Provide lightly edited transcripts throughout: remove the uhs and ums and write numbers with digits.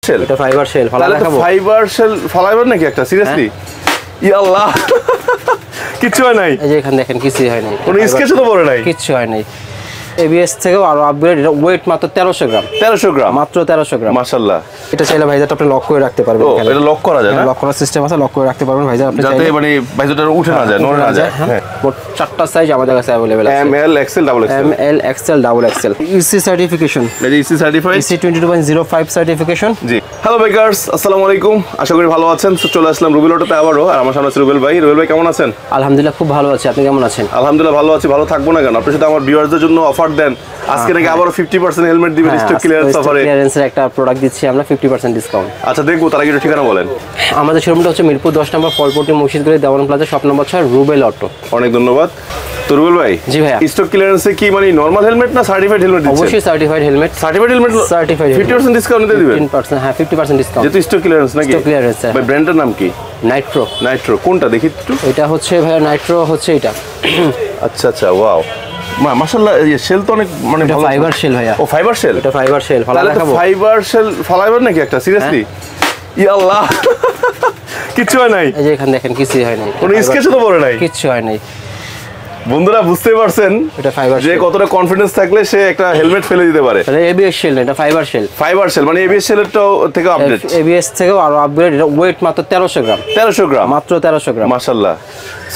Shell? এটা fibre shell. তাহলে তো ফাইবার শেল ফালাইবার নাকি একটা? সিরিয়াসলি? ইয়া আল্লাহ, কিচ্ছু হয় নাই। এই যে এখানে দেখেন কিছুই হয় নাই, কোনো স্কেচও তো পড়ে নাই, কিচ্ছু হয় নাই। এবিএস থেকেও আরো আপগ্রেড। এটা ওয়েট মাত্র 1300 গ্রাম। 1300 গ্রাম, মাত্র 1300 গ্রাম। মাশাআল্লাহ। এটা চাইলে ভাইজারটা আপনি লক করে রাখতে পারবেন। এটা লক করা যায় না? লক করার সিস্টেম আছে, লক করে রাখতে পারবেন ভাইজার আপনি, যাতে মানে ভাইজারটা উঠে না যায়, নড়ে না যায়। হ্যাঁ, মোট 4টা সাইজ আমাদের কাছে अवेलेबल আছে। M L XL double XL. M L XL double XL. EC certification. এই যে ইসি সার্টিফাইড, ইসি 22.05 সার্টিফিকেশন। জি। হ্যালো বাইকার্স, আসসালামু আলাইকুম। আশা করি ভালো আছেন। চলে আসলাম রুবেল অটোতে আবারও। আর আমার সামনে আছে রুবেল ভাই। রুবেল ভাই কেমন আছেন? আলহামদুলিল্লাহ খুব ভালো আছি, আপনি কেমন আছেন? আলহামদুলিল্লাহ ভালো আছি। ভালো থাকবো না কেন? আপনি শুধু আমার ভিউয়ারদের জন্য অফার দেন। আজকে নাকি আবারও 50% হেলমেট দিবেন স্টক ক্লিয়ারেন্স অফারে। ক্লিয়ারেন্সের একটা প্রোডাক্ট দিচ্ছি আমরা 50% ডিসকাউন্ট। আচ্ছা দেখবো, তার আগে একটু ঠিকানা বলেন। আমাদের শোরুমটা হচ্ছে মিরপুর 10 নম্বর ফলপট্টি মসজিদগলি Dewan plaza, shop number 6, Rubel auto. অনেক ধন্যবাদ। তো রুবেল ভাই, জি ভাইয়া, স্টক ক্লিয়ারেন্সে কি মানে নরমাল হেলমেট না সার্টিফাইড হেলমেট দিচ্ছেন? অবশ্যই certified helmet. Certified helmet, certified 50% discount দিয়ে দিবেন? 15%, হ্যাঁ 50% ডিসকাউন্ট। যেহেতু স্টক ক্লিয়ারেন্স নাকি? Stock clearance. ভাই ব্র্যান্ডের নাম কি? নাইট্রো। নাইট্রো কোনটা দেখি একটু? এটা হচ্ছে ভাইয়া নাইট্রো হচ্ছে এটা। আচ্ছা আচ্ছা, ওয়াও মাশাআল্লাহ। এই শেল তো অনেক মানে এটা ভালো। ফাইবার শেল ভাইয়া। ও ফাইবার শেল? এটা ফাইবার শেল। তাহলে তো ফাইবার শেল ফালাইবার নাকি একটা? সিরিয়াসলি? ইয়া আল্লাহ, কিচ্ছু হয় নাই। এই যে এখানে দেখেন কিছুই হয় নাই, কোনো স্কেচও তো পড়ে নাই, কিচ্ছু হয় নাই। বন্ধুরা বুঝতেই পারছেন এটা ফাইবার যে কতটা কনফিডেন্স থাকলে সে একটা হেলমেট ফেলে দিতে পারে। এটা এবিএস শেল না, এটা ফাইবার শেল। ফাইবার শেল মানে এবিএস শেলেরটাও থেকে আপডেট। এবিএস থেকেও আরো আপগ্রেড। এটা ওয়েট মাত্র 1300 গ্রাম। 1300 গ্রাম, মাত্র 1300 গ্রাম। মাশাআল্লাহ।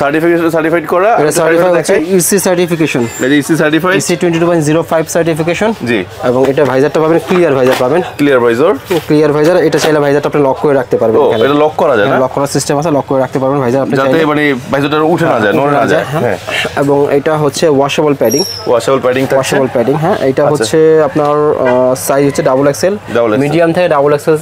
সার্টিফাইড করা। এটা সার্টিফাইড আছে ইসি সার্টিফিকেশন। এই যে ইসি সার্টিফাইড, ইসি 22.05 সার্টিফিকেশন। জি। এবং এটা ভাইজারটা পাবেন ক্লিয়ার ভাইজার পাবেন। Clear visor. Clear visor. এটা চাইলে ভাইজারটা আপনি লক করে রাখতে পারবেন। এটা লক করা যায় না? লক করার সিস্টেম আছে, লক করে রাখতে পারবেন ভাইজার আপনি, যাতে মানে ভাইজারটা উঠে না যায়, নড়ে না যায়। হ্যাঁ। এবং এটা হচ্ছে washable padding. Washable padding. Washable padding, হ্যাঁ। এটা হচ্ছে আপনার সাইজ হচ্ছে ডাবল এক্সেল, মিডিয়াম থেকে ডাবল এক্সেল।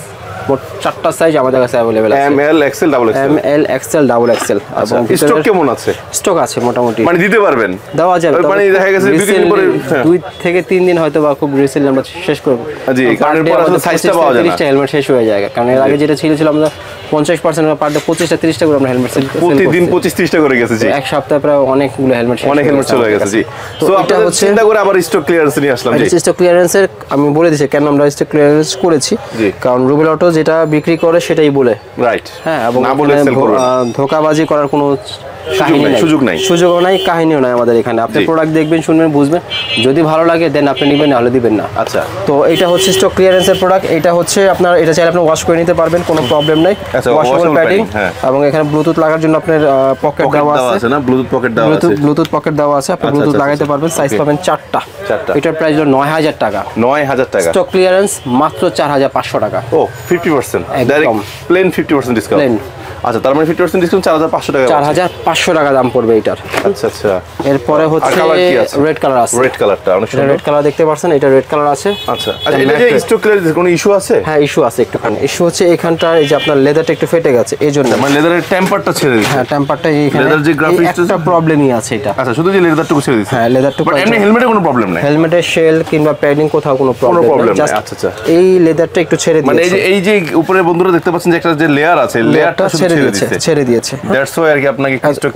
মোট 4টা সাইজ আমাদের কাছে अवेलेबल আছে। M L XL double XL. M L XL double XL. এবং স্টক কেমন আছে? স্টক আছে মোটামুটি, মানে দিতে পারবেন? দেওয়া যাবে। মানে দেখা গেছে 2 দিন পরে 2 থেকে 3 দিন হয়তো বা খুব রিসেন্টলি আমরা শেষ করব। জি, কারণ এরপর আসলে সাইজটা পাওয়া যায় না। 30টা হেলমেট শেষ হয়ে যায়, কারণ এর আগে যেটা ছিল আমরা 50% পার ডে 25টা 30টা করে আমরা হেলমেট সেল করি। প্রতিদিন 25-30টা করে গেছে। জি, এক সপ্তাহে প্রায় অনেকগুলো হেলমেট চলে গেছে। জি, তো এটা হচ্ছে চিন্তা করে আবার স্টক ক্লিয়ারেন্স নিয়ে আসলাম। জি, স্টক ক্লিয়ারেন্সের আমি বলে দিছি কেন আমরা স্টক ক্লিয়ারেন্স করেছি। কারণ রুবেল অটো যেটা বিক্রি করে সেটাই বলে, রাইট? হ্যাঁ, এবং না বলে ধোকাবাজি করার কোনো সুযোগও নাই, কাহিনীও নাই আমাদের এখানে। আপনি প্রোডাক্ট দেখবেন, শুনবেন, বুঝবেন, যদি ভালো লাগে দেন আপনি নেবেন, নাহলে দিবেন না। আচ্ছা, তো এটা হচ্ছে স্টক ক্লিয়ারেন্সের প্রোডাক্ট। এটা হচ্ছে আপনার, এটা চাইলে আপনি ওয়াশ করে নিতে পারবেন, কোনো প্রবলেম নাই। ওয়াশেবল প্যাডিং, এবং এখানে ব্লুটুথ লাগার জন্য আপনার পকেট দেওয়া আছে না? ব্লুটুথ পকেট দেওয়া আছে, আপনি ব্লুটুথ লাগাইতে পারবেন। সাইজ পাবেন 4টা। এটার প্রাইস হলো 9000 টাকা। 9000 টাকা। স্টক ক্লিয়ারেন্স মাত্র 4500 টাকা। ও 50%, ডাইরেক্ট প্লেন 50% ডিসকাউন্ট। আচ্ছা, তার মানে 50% ডিসকাউন্ট 4500 টাকা। 4500 টাকা দাম পড়বে এটার। আচ্ছা আচ্ছা। এরপরে হচ্ছে রেড কালার আছে। রেড কালারটা অনেক সুন্দর। রেড কালার দেখতে পাচ্ছেন, এটা রেড কালার আছে। আচ্ছা আচ্ছা, এটা যে স্টক ক্লিয়ারেন্স কোনো ইস্যু আছে? হ্যাঁ, ইস্যু আছে একটুখানি। ইস্যু হচ্ছে এখানটা, এই যে আপনার লেদারটা একটু ফেটে গেছে, এইজন্য। মানে লেদারের টেম্পারটা ছেড়ে দিয়েছে। হ্যাঁ, টেম্পারটা এইখানে লেদার যে গ্রাফিক্সটা একটা প্রবলেমই আছে এটা। আচ্ছা, শুধু যে লেদারটুকু ছেড়ে দিয়েছে। হ্যাঁ, লেদারটুকু। বাট এমনি হেলমেটে কোনো প্রবলেম নাই? হেলমেটের শেল কিংবা প্যাডিং কোথাও কোনো প্রবলেম নাই। আচ্ছা আচ্ছা, এই লেদারটা একটু ছেড়ে দিয়েছে। মানে এই যে উপরে বন্ধুরা দেখতে পাচ্ছেন যে একটা যে লেয়ার আছে, লেয়ারটা ছেড়ে দিয়েছে। দ্যাটস হোয়াই আর কি আপনাকে স্টক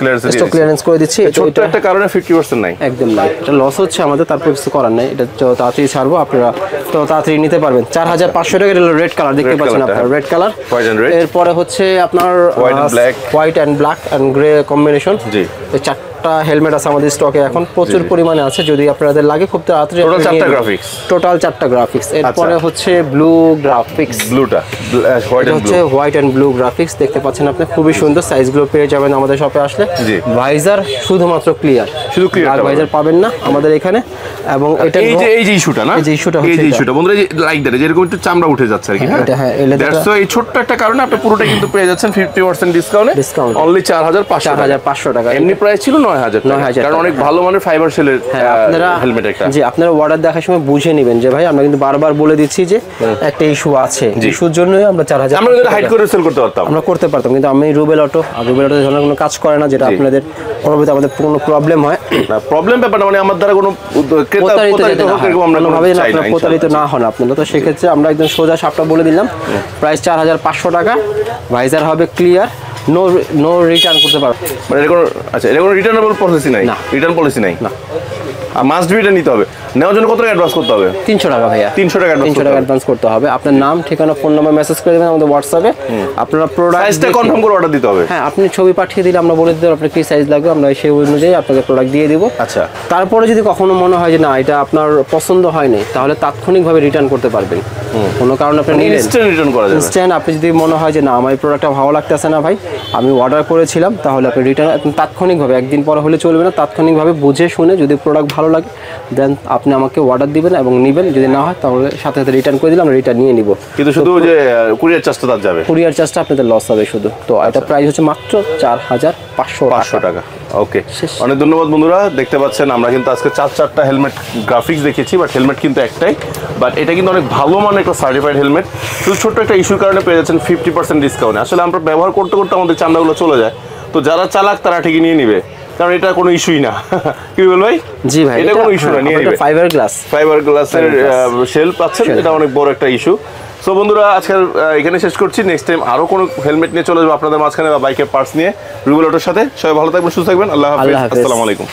ক্লিয়ারেন্স করে দিচ্ছি। ছোট একটা কারণে 50% নাই, একদম নাই। এটা লস হচ্ছে আমাদের, তারপর কিছু করার নাই। এটা তাড়াতাড়ি ছাড়বো, আপনারা তো তাড়াতাড়ি নিতে পারবেন। 4500 টাকা। এটা রেড কালার দেখতে পাচ্ছেন আপনারা, রেড কালার। এরপরে হচ্ছে আপনার white and black and grey combination. জি, এই 4টা হেলমেট আছে আমাদের স্টকে এখন, প্রচুর পরিমাণে আছে। যদি আপনাদের লাগে খুব তাড়াতাড়ি। টোটাল 4টা গ্রাফিক্স। এরপরে হচ্ছে ব্লু গ্রাফিক্স। ব্লুটা হচ্ছে হোয়াইট অ্যান্ড ব্লু গ্রাফিক্স দেখতে পাচ্ছেন আপনি, খুবই সুন্দর। সাইজগুলো পেয়ে যাবেন আমাদের শপে আসলে। ভাইজার শুধুমাত্র ক্লিয়ার, শুধু ক্লিয়ার ভাইজার পাবেন না আমাদের এখানে। এবং এটা এই যে ইস্যুটা না, এই যে ইস্যুটা বন্ধুরা লাইক দ্যাট, যেরকম একটু চামড়া উঠে যাচ্ছে আর কি। হ্যাঁ, দ্যাটস এই ছোট্ট একটা কারণে আপনি পুরোটা কিন্তু পেয়ে যাচ্ছেন 50% ডিসকাউন্ট। অনলি 4500 টাকা। এমনি প্রাইস ছিল 9000 টাকা, কারণ অনেক ভালো মানের ফাইবার শেলের হেলমেট একটা। জি, আপনারা অর্ডার দেখার সময় বুঝে নেবেন যে ভাই আমরা কিন্তু বারবার বলে দিচ্ছি যে একটা ইস্যু আছে, ইস্যুর জন্যই আমরা 4000 আমরা যদি হাইড করে সেল করতে পারতাম, আমরা করতে পারতাম। কিন্তু আমি রুবেল অটো, আর রুবেল অটো ধরনের কোনো কাজ করে না যেটা আপনাদের পরবর্তীতে আমাদের কোনো প্রবলেম হয় না। প্রবলেম ব্যাপারটা মানে আমার দ্বারা কোনো প্রতারিত না হন আপনারা। তো সেক্ষেত্রে আমরা একদম সোজা সাপটা বলে দিলাম, প্রাইস 4500 টাকা। ভাইজার হবে ক্লিয়ার, নো রিটার্ন করতে পারবে। মানে এর কোনো, আচ্ছা, এর কোনো রিটার্নেবল পলিসি নাই? রিটার্ন পলিসি নাই না। মাস্ট বি এটা নিতে হবে। নেওয়ার জন্য কত টাকা অ্যাডভান্স করতে হবে? 300 টাকা ভাইয়া, 300 টাকা অ্যাডভান্স করতে হবে। আপনার নাম, ঠিকানা, ফোন নাম্বার মেসেজ করে দেবেন আমাদের হোয়াটসঅ্যাপে। আপনারা প্রোডাক্ট সাইজটা কনফার্ম করে অর্ডার দিতে হবে। হ্যাঁ, আপনি ছবি পাঠিয়ে দিলে আমরা বলে দিতে আপনার কি সাইজ লাগবে, আমরা সেই অনুযায়ী আপনাকে প্রোডাক্ট দিয়ে দিব। আচ্ছা, তারপরে যদি কখনো মনে হয় যে না এটা আপনার পছন্দ হয়নি, তাহলে তাৎক্ষণিকভাবে রিটার্ন করতে পারবেন। কোনো কারণে আপনি নিলেন, ইনস্ট্যান্ট রিটার্ন করা যাবে। ইনস্ট্যান্ট। আপনি যদি মনে হয় যে না আমার এই প্রোডাক্টটা ভালো লাগতেছে না ভাই, আমি অর্ডার করেছিলাম, তাহলে আপনি রিটার্ন তাৎক্ষণিকভাবে, একদিন পরে হলে চলবে না, তাৎক্ষণিকভাবে বুঝে শুনে যদি প্রোডাক্ট ভালো লাগে দেন আপনি আমাকে অর্ডার দিবেন এবং নেবেন। যদি না হয় তাহলে সাথে সাথে রিটার্ন করে দিলে আমরা রিটার্ন নিয়ে নিব। কিন্তু শুধু যে কুরিয়ার চার্জটা তার যাবে, কুরিয়ার চার্জটা আপনাদের লস হবে শুধু। তো এটা প্রাইস হচ্ছে মাত্র 4500 টাকা। ওকে, অনেক ধন্যবাদ বন্ধুরা। দেখতে পাচ্ছেন আমরা কিন্তু আজকে 4টা হেলমেট গ্রাফিক্স দেখেছি, বাট হেলমেট কিন্তু একটাই, বাট এটা কিন্তু অনেক ভালো মানের একটা সার্টিফাইড হেলমেট। শুধু ছোট্ট একটা ইস্যুর কারণে পেয়ে যাচ্ছেন 50% ডিসকাউন্ট। আসলে আমরা ব্যবহার করতে করতে আমাদের চামড়াগুলো চলে যায়, তো যারা চালাক তারা ঠিকই নিয়ে নিবে, কারণ এটা কোনো ইস্যুই না। কি বল ভাই? জি ভাই, এটা কোনো ইস্যু না, নিয়ে নিবে। ফাইবার গ্লাসের শেল পাচ্ছেন, এটা অনেক বড় একটা ইস্যু। সো বন্ধুরা, আজকাল এখানে শেষ করছি। নেক্সট টাইম আরো কোনো হেলমেট নিয়ে চলে যাবো আপনাদের মাঝখানে, বা বাইকের পার্টস নিয়ে রুবেল অটোর সাথে। সবাই ভালো থাকবেন, সুস্থ থাকবেন। আল্লাহ হাফেজ, আসসালামু আলাইকুম।